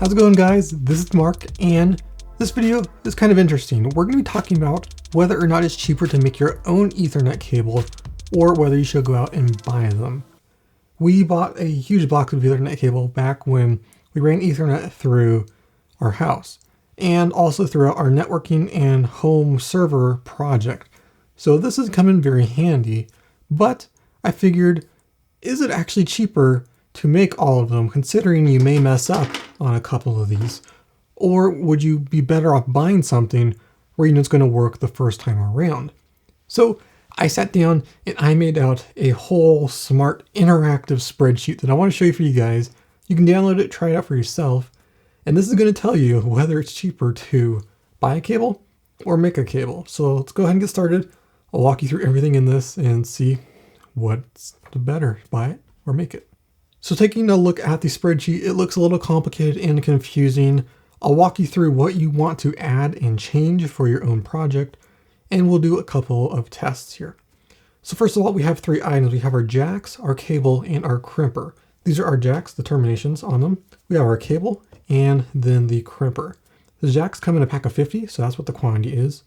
How's it going, guys? This is Mark, and this video is kind of interesting. We're going to be talking about whether or not it's cheaper to make your own Ethernet cable or whether you should go out and buy them. We bought a huge box of Ethernet cable back when we ran Ethernet through our house and also throughout our networking and home server project. So this is coming very handy, but I figured, is it actually cheaper to make all of them, considering you may mess up on a couple of these? Or would you be better off buying something where you know it's going to work the first time around? So I sat down and I made out a whole smart interactive spreadsheet that I want to show you for you guys. You can download it, try it out for yourself. And this is going to tell you whether it's cheaper to buy a cable or make a cable. So let's go ahead and get started. I'll walk you through everything in this and see what's the better, buy it or make it. So taking a look at the spreadsheet, it looks a little complicated and confusing. I'll walk you through what you want to add and change for your own project, and we'll do a couple of tests here. So first of all, we have three items. We have our jacks, our cable, and our crimper. These are our jacks, the terminations on them. We have our cable, and then the crimper. The jacks come in a pack of 50, so that's what the quantity is.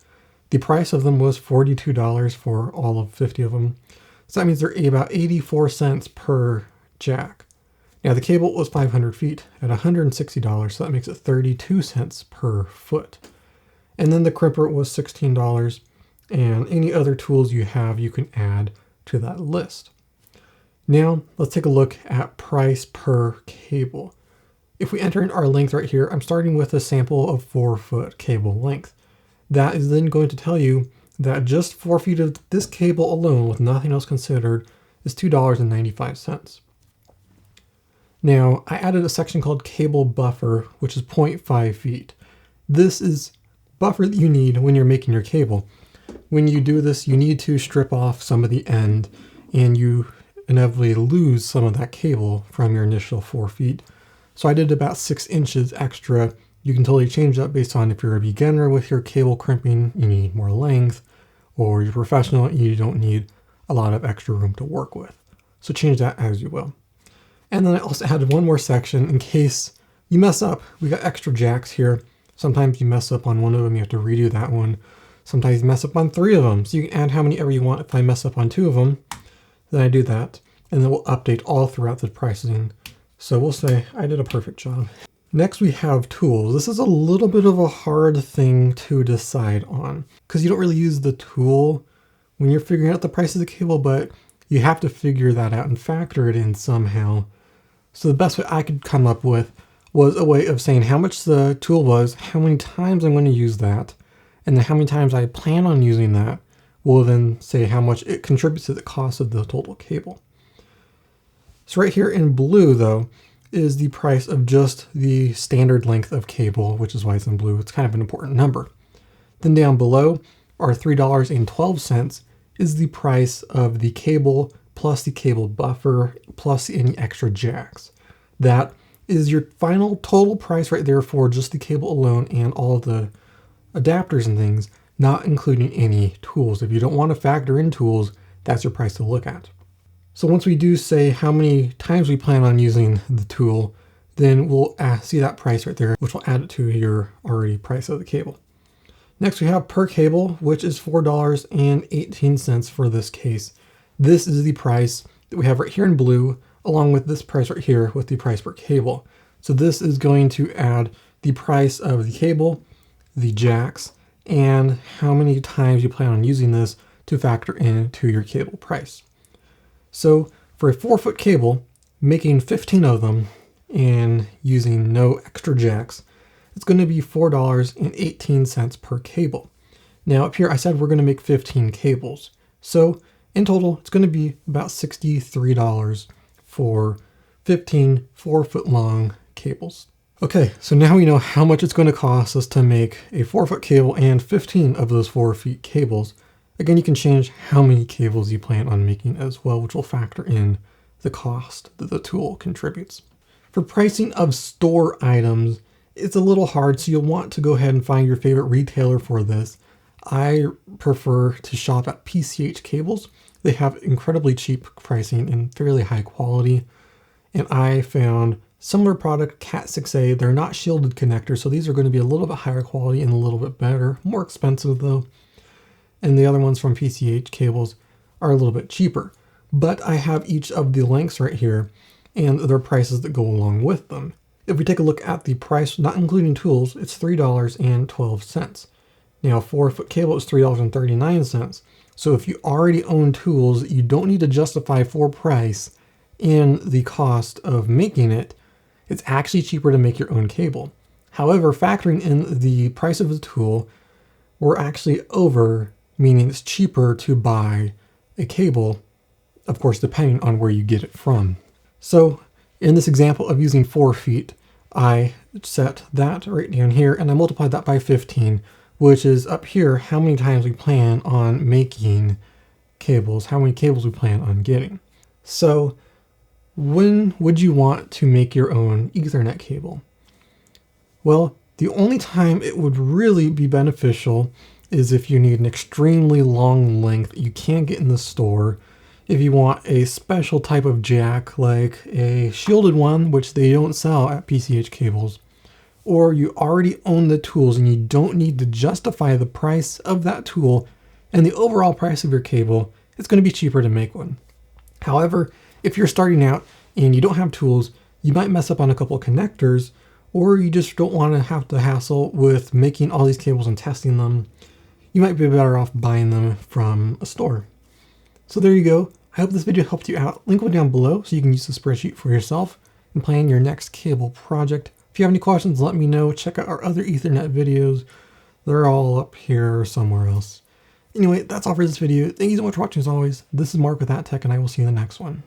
The price of them was $42 for all of 50 of them. So that means they're about 84 cents per jack. Now the cable was 500 feet at $160, so that makes it 32 cents per foot. And then the crimper was $16, and any other tools you have you can add to that list. Now let's take a look at price per cable. If we enter in our length right here, I'm starting with a sample of 4-foot cable length. That is then going to tell you that just 4 feet of this cable alone, with nothing else considered, is $2.95. Now, I added a section called cable buffer, which is 0.5 feet. This is buffer that you need when you're making your cable. When you do this, you need to strip off some of the end, and you inevitably lose some of that cable from your initial 4 feet. So I did about 6 inches extra. You can totally change that based on if you're a beginner with your cable crimping, you need more length, or you're professional, you don't need a lot of extra room to work with. So change that as you will. And then I also added one more section in case you mess up. We got extra jacks here. Sometimes you mess up on one of them, you have to redo that one. Sometimes you mess up on 3 of them. So you can add how many ever you want. If I mess up on 2 of them, then I do that. And then we'll update all throughout the pricing. So we'll say I did a perfect job. Next we have tools. This is a little bit of a hard thing to decide on because you don't really use the tool when you're figuring out the price of the cable, but you have to figure that out and factor it in somehow. So the best way I could come up with was a way of saying how much the tool was, how many times I'm going to use that, and then how many times I plan on using that will then say how much it contributes to the cost of the total cable. So right here in blue, though, is the price of just the standard length of cable, which is why it's in blue. It's kind of an important number. Then down below are $3.12 is the price of the cable plus the cable buffer plus any extra jacks. That is your final total price right there for just the cable alone and all the adapters and things, not including any tools. If you don't want to factor in tools, that's your price to look at. So once we do say how many times we plan on using the tool, then we'll see that price right there, which will add it to your already price of the cable. Next we have per cable, which is $4.18 for this case. This is the price that we have right here in blue, along with this price right here with the price per cable. So this is going to add the price of the cable, the jacks, and how many times you plan on using this to factor into your cable price. So for a 4-foot cable, making 15 of them and using no extra jacks, it's going to be $4.18 per cable. Now up here I said we're going to make 15 cables. So in total, it's going to be about $63 for 15 4-foot long cables. Okay, so now we know how much it's going to cost us to make a 4-foot cable and 15 of those 4 feet cables. Again, you can change how many cables you plan on making as well, which will factor in the cost that the tool contributes. For pricing of store items, it's a little hard, so you'll want to go ahead and find your favorite retailer for this. I prefer to shop at PCH Cables. They have incredibly cheap pricing and fairly high quality. And I found Similar product, Cat6a, they're not shielded connectors, so these are going to be a little bit higher quality and a little bit better. More expensive though. And the other ones from PCH cables are a little bit cheaper. But I have each of the lengths right here and their prices that go along with them. If we take a look at the price, not including tools, it's $3.12. Now, 4-foot cable is $3.39. So if you already own tools, you don't need to justify for price in the cost of making it. It's actually cheaper to make your own cable. However, factoring in the price of the tool, we're actually over, meaning it's cheaper to buy a cable, of course, depending on where you get it from. So in this example of using 4 feet, I set that right down here and I multiplied that by 15, which is up here how many times we plan on making cables, how many cables we plan on getting. So when would you want to make your own Ethernet cable? Well, the only time it would really be beneficial is if you need an extremely long length you can't get in the store. If you want a special type of jack, like a shielded one, which they don't sell at PCH cables, or you already own the tools and you don't need to justify the price of that tool and the overall price of your cable, it's going to be cheaper to make one. However, if you're starting out and you don't have tools, you might mess up on a couple of connectors, or you just don't want to have to hassle with making all these cables and testing them. You might be better off buying them from a store. So there you go. I hope this video helped you out. Link will be down below so you can use the spreadsheet for yourself and plan your next cable project. If you have any questions, let me know. Check out our other Ethernet videos. They're all up here or somewhere else. Anyway, that's all for this video. Thank you so much for watching as always. This is Mark with That Tech, and I will see you in the next one.